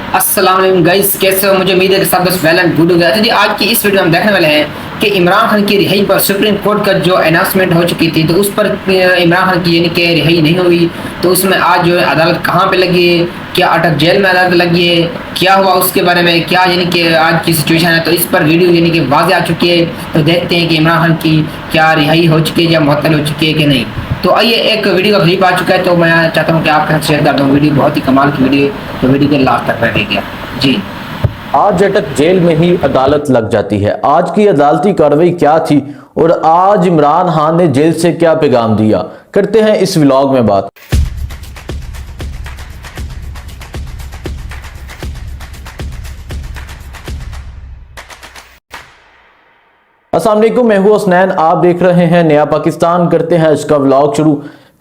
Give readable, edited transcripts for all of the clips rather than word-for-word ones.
अस्सलाम वालेकुम गाइस, कैसे हो? मुझे उम्मीद है कि सब कुछ वेल एंड गुड हो गया। तो जी आज की इस वीडियो में हम देखने वाले हैं कि इमरान खान की रिहाई पर सुप्रीम कोर्ट का जो अनाउंसमेंट हो चुकी थी, तो उस पर इमरान खान की यानी कि रिहाई नहीं हुई। तो उसमें आज जो है अदालत कहाँ पे लगी है, क्या अटक जेल में अदालत लगी है, क्या हुआ उसके बारे में, क्या यानी कि आज की सिचुएशन है, तो इस पर वीडियो यानी कि वाज़े आ चुकी है। तो देखते हैं कि इमरान खान की क्या रिहाई हो चुकी है या मुअत्तल हो चुकी है कि नहीं। तो आइए, एक वीडियो का क्लिप आ चुका है, तो मैं चाहता हूँ कि आपके साथ शेयर कर दूँ। वीडियो बहुत ही कमाल की वीडियो है, तो वीडियो के लास्ट तक रहेगा जी। आज अटक जेल में ही अदालत लग जाती है। आज की अदालती कार्रवाई क्या थी और आज इमरान खान ने जेल से क्या पैगाम दिया, करते हैं इस व्लॉग में बात। अस्सलाम वालेकुम, मैं हूं हसनैन, आप देख रहे हैं नया पाकिस्तान। करते हैं इसका व्लॉग शुरू।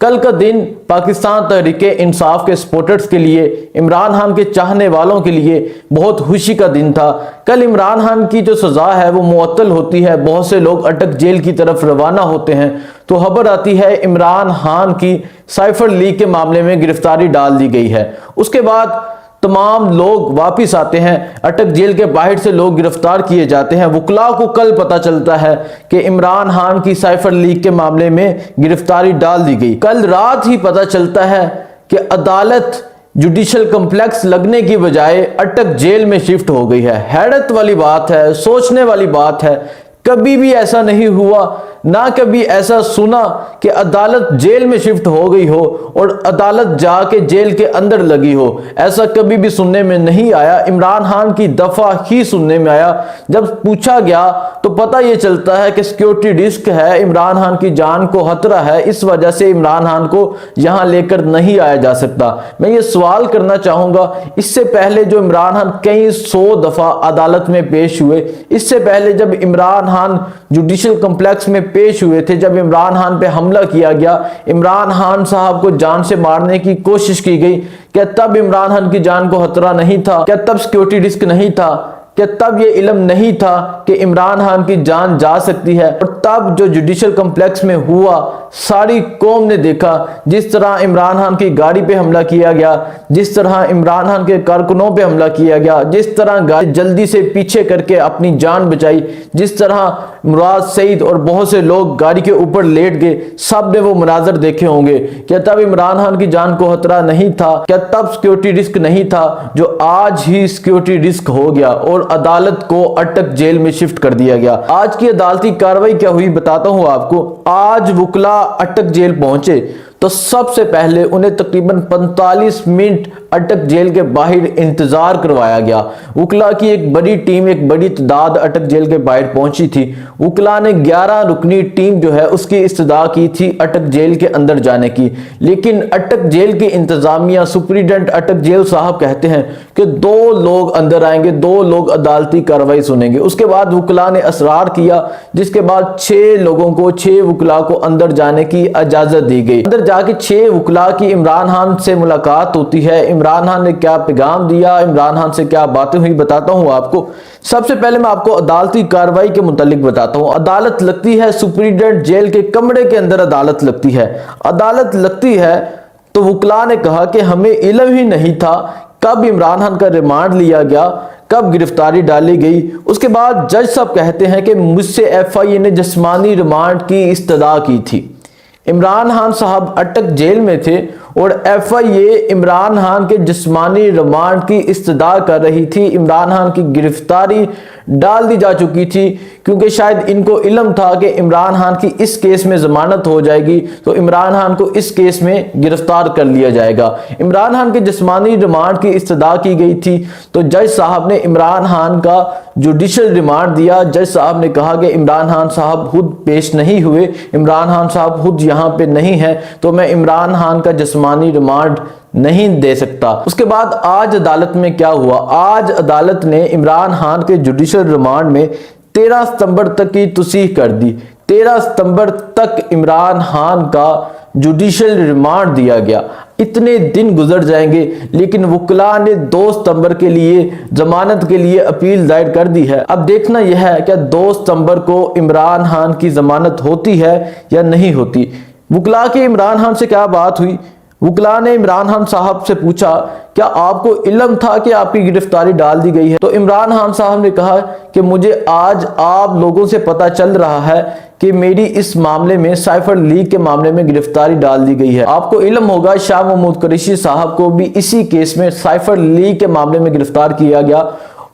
कल का दिन पाकिस्तान तहरीके इंसाफ के सपोर्टर्स के लिए, इमरान खान के चाहने वालों के लिए बहुत खुशी का दिन था। कल इमरान खान की जो सज़ा है वो मुअत्तल होती है, बहुत से लोग अटक जेल की तरफ रवाना होते हैं। तो खबर आती है इमरान खान की साइफर लीक के मामले में गिरफ्तारी डाल दी गई है। उसके बाद तमाम लोग वापिस आते हैं, अटक जेल के बाहर से लोग गिरफ्तार किए जाते हैं। वकला को कल पता चलता है कि इमरान खान की साइफर लीक के मामले में गिरफ्तारी डाल दी गई। कल रात ही पता चलता है कि अदालत जुडिशल कम्प्लेक्स लगने की बजाय अटक जेल में शिफ्ट हो गई है। हैरत वाली बात है, सोचने वाली बात है। कभी भी ऐसा नहीं हुआ, ना कभी ऐसा सुना कि अदालत जेल में शिफ्ट हो गई हो और अदालत जाके जेल के अंदर लगी हो। ऐसा कभी भी सुनने में नहीं आया। इमरान खान की दफा ही सुनने में आया। जब पूछा गया तो पता ये चलता है कि सिक्योरिटी रिस्क है, इमरान खान की जान को खतरा है, इस वजह से इमरान खान को यहां लेकर नहीं आया जा सकता। मैं ये सवाल करना चाहूंगा, इससे पहले जो इमरान खान कई 100 दफा अदालत में पेश हुए, इससे पहले जब इमरान खान जुडिशल कम्प्लेक्स में पेश हुए थे, जब इमरान खान पे हमला किया गया, इमरान खान साहब को जान से मारने की कोशिश की गई, क्या तब इमरान खान की जान को खतरा नहीं था? क्या तब सिक्योरिटी रिस्क नहीं था? क्या तब ये इल्म नहीं था कि इमरान खान की जान जा सकती है? और तब जो जुडिशल कम्प्लेक्स में हुआ, सारी कौम ने देखा जिस तरह इमरान खान की गाड़ी पे हमला किया गया, जिस तरह इमरान खान के कारकुनों पे हमला किया गया, जिस तरह गाड़ी जल्दी से पीछे करके अपनी जान बचाई, जिस तरह मुराद सईद और बहुत से लोग गाड़ी के ऊपर लेट गए, सब ने वो मनाजर देखे होंगे। क्या तब इमरान खान की जान को खतरा नहीं था? क्या तब सिक्योरिटी रिस्क नहीं था जो आज ही सिक्योरिटी रिस्क हो गया और अदालत को अटक जेल में शिफ्ट कर दिया गया? आज की अदालती कार्रवाई क्या हुई बताता हूं आपको। आज वकला अटक जेल पहुंचे तो सबसे पहले उन्हें तकरीबन 45 मिनट अटक जेल के बाहर इंतजार करवाया गया। वकला की एक बड़ी टीम, एक बड़ी तादाद अटक जेल के बाहर पहुंची थी। वकला ने 11 रुकनी टीम जो है उसकी इस्तदा की थी अटक जेल के अंदर जाने की, लेकिन अटक जेल की इंतजामिया, सुप्रीडेंट अटक जेल साहब कहते हैं कि 2 लोग अंदर आएंगे, 2 लोग अदालती कार्रवाई सुनेंगे। उसके बाद वकला ने असरार किया, जिसके बाद 6 लोगों को, 6 वकला को अंदर जाने की इजाजत दी गई। अंदर जाके 6 वकला की इमरान खान से मुलाकात होती है। इमरान खान ने क्या पैगाम दिया, इमरान खान से क्या बातें हुई, बताता हूं आपको। सबसे पहले मैं आपको अदालती कार्रवाई के मुतालिक बताता हूं। अदालत लगती है सुप्रीडेंट जेल के कमरे के अंदर, अदालत लगती है। अदालत लगती है तो वकला ने कहा कि हमें इल्म ही नहीं था कब इमरान खान का रिमांड लिया गया, कब गिरफ्तारी डाली गई। उसके बाद जज साहब कहते हैं कि मुझसे FIA ने जिस्मानी रिमांड की इस्तदा की थी। इमरान खान साहब अटक जेल में थे और FIA इमरान खान के जिस्मानी रिमांड की इस्तदा कर रही थी। इमरान खान की गिरफ्तारी डाल दी जा चुकी थी क्योंकि शायद इनको इल्म था कि इमरान खान की इस केस में जमानत हो जाएगी, तो इमरान खान को इस केस में गिरफ्तार कर लिया जाएगा। इमरान खान के जिस्मानी रिमांड की इस्तदा की गई थी, तो जज साहब ने इमरान खान का जुडिशल रिमांड दिया। जज साहब ने कहा कि इमरान खान साहब खुद पेश नहीं हुए, इमरान खान साहब खुद यहाँ पे नहीं है, तो मैं इमरान खान का जिस्मानी रिमांड नहीं दे सकता। उसके बाद आज अदालत में क्या हुआ? आज अदालत ने इमरान खान के जुडिशल रिमांड में 13 सितंबर तक की तौसीह कर दी। 13 सितंबर तक इमरान खान का जुडिशल रिमांड दिया गया। इतने दिन गुजर जाएंगे, लेकिन वकला ने 2 सितंबर के लिए जमानत के लिए अपील दायर कर दी है। अब देखना यह है कि 2 सितंबर को इमरान खान की जमानत होती है या नहीं होती। वकला की इमरान खान से क्या बात हुई? वकला ने इमरान खान साहब से पूछा, क्या आपको इल्म था कि आपकी गिरफ्तारी डाल दी गई है? तो इमरान खान साहब ने कहा कि मुझे आज आप लोगों से पता चल रहा है कि मेरी इस मामले में साइफर लीक के मामले में गिरफ्तारी डाल दी गई है। आपको इल्म होगा शाह महमूद कुरैशी साहब को भी इसी केस में साइफर लीक के मामले में गिरफ्तार किया गया,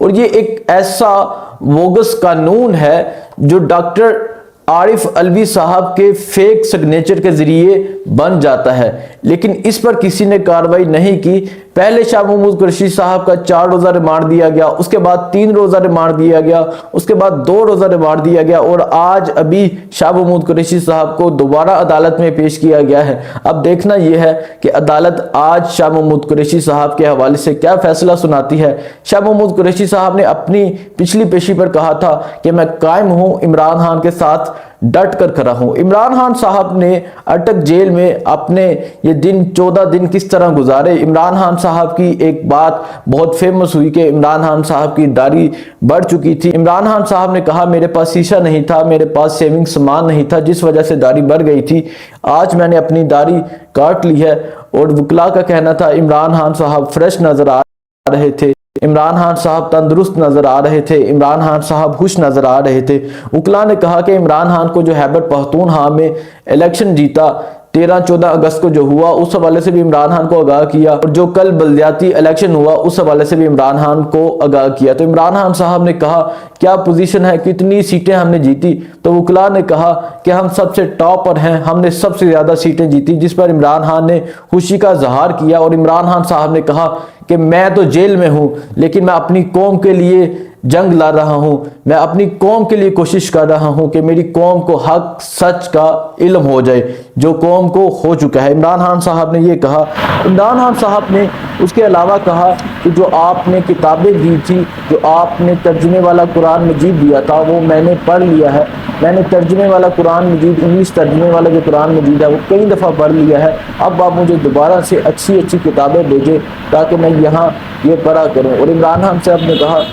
और ये एक ऐसा बोगस कानून है जो डॉक्टर आरिफ अलवी साहब के फेक सिग्नेचर के जरिए बन जाता है, लेकिन इस पर किसी ने कार्रवाई नहीं की। पहले शाह महमूद कुरैशी साहब का 4 रोजा रिमांड दिया गया, उसके बाद 3 रोजा रिमांड दिया गया, उसके बाद 2 रोजा रिमांड दिया गया, और आज अभी शाह महमूद कुरैशी साहब को दोबारा अदालत में पेश किया गया है। अब देखना यह है कि अदालत आज शाह महमूद कुरैशी साहब के हवाले से क्या फैसला सुनाती है। शाह महमूद कुरैशी साहब ने अपनी पिछली पेशी पर कहा था कि मैं कायम हूं, इमरान खान के साथ डट कर खड़ा हूं। इमरान खान साहब ने अटक जेल में अपने ये दिन 14 दिन किस तरह गुजारे। इमरान खान साहब की एक बात बहुत फेमस हुई कि इमरान खान साहब की दाढ़ी बढ़ चुकी थी। इमरान खान साहब ने कहा मेरे पास शीशा नहीं था, मेरे पास शेविंग सामान नहीं था, जिस वजह से दाढ़ी बढ़ गई थी। आज मैंने अपनी दाढ़ी काट ली है। और वकला का कहना था इमरान खान साहब फ्रेश नजर आ रहे थे, इमरान खान साहब तंदुरुस्त नजर आ रहे थे, इमरान खान साहब खुश नजर आ रहे थे। वकला ने कहा कि इमरान खान को जो खैबर पख्तूनख्वा में इलेक्शन जीता 13-14 अगस्त को जो हुआ, उस हवाले से भी इमरान खान को आगाह किया, और जो कल बल्दियाती इलेक्शन हुआ उस हवाले से भी इमरान खान को आगाह किया। तो इमरान खान साहब ने कहा क्या पोजीशन है, कितनी सीटें हमने जीती? तो वकला ने कहा कि हम सबसे टॉप पर हैं, हमने सबसे ज्यादा सीटें जीती, जिस पर इमरान खान ने खुशी का इजहार किया। और इमरान खान साहब ने कहा कि मैं तो जेल में हूं, लेकिन मैं अपनी कौम के लिए जंग ला रहा हूं, मैं अपनी कौम के लिए कोशिश कर रहा हूं कि मेरी कौम को हक सच का इल्म हो जाए, जो कौम को हो चुका है। इमरान खान साहब ने ये कहा। इमरान खान साहब ने उसके अलावा कहा कि जो आपने किताबें दी थी, जो आपने तर्जुमे वाला कुरान मजीद दिया था, वो मैंने पढ़ लिया है। मैंने तर्जुमे वाला कुरान मजीद, इंग्लिश तर्जुमे वाला जो कुरान मजीद है वो कई दफ़ा पढ़ लिया है। अब आप मुझे दोबारा से अच्छी अच्छी किताबें भेजें ताकि मैं यहाँ ये पढ़ा करूँ। और इमरान खान साहब ने कहा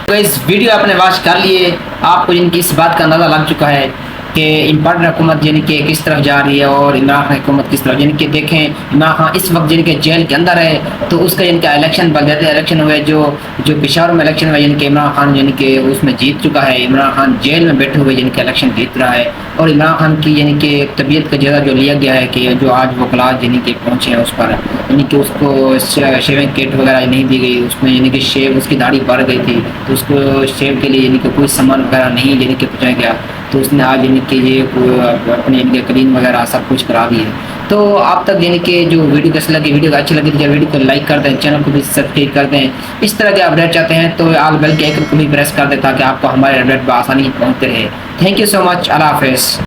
तो इस वीडियो आपने वॉच कर लिए, आपको इनकी इस बात का अंदाज़ा लग चुका है कि इम्पॉर्टेंट हुकूमत यानी कि किस तरफ जा रही है और इमरान खान हुकूमत किस तरफ। यानी कि देखें इमरान खान इस वक्त यानी कि जेल के अंदर है, तो उसका इनका इलेक्शन बल्दियाती इलेक्शन हुए जो पेशावर में इलेक्शन हुआ, यानी कि इमरान खान यानी कि उसमें जीत चुका है। इमरान खान जेल में बैठे हुए यानी कि इलेक्शन जीत रहा है। और इमरान खान की यानी कि तबीयत का जायजा जो लिया गया है कि जो आज वो क्लास यानी कि पहुँचे हैं उस पर, यानी कि उसको शेविंग किट वगैरह नहीं दी गई, उसमें यानी कि शेव उसकी दाढ़ी बढ़ गई थी, तो उसको शेव के लिए यानी कि कोई सामान वगैरह नहीं यानी कि पहुँचाया गया। तो उसने आज यानी कि ये अपने यानी कि क्लीन वगैरह सब कुछ करा दी है। तो आप तक यानी कि जो वीडियो कैसी लगी, वीडियो अच्छी लगी तो वीडियो को लाइक कर दें, चैनल को भी सब्सक्राइब कर दें। इस तरह के अपडेट चाहते हैं तो आल बेल के आइकन को भी प्रेस कर दें ताकि आपको हमारे अपडेट बआसानी पहुँचते रहे। Thank you so much. Allah हाफिज़।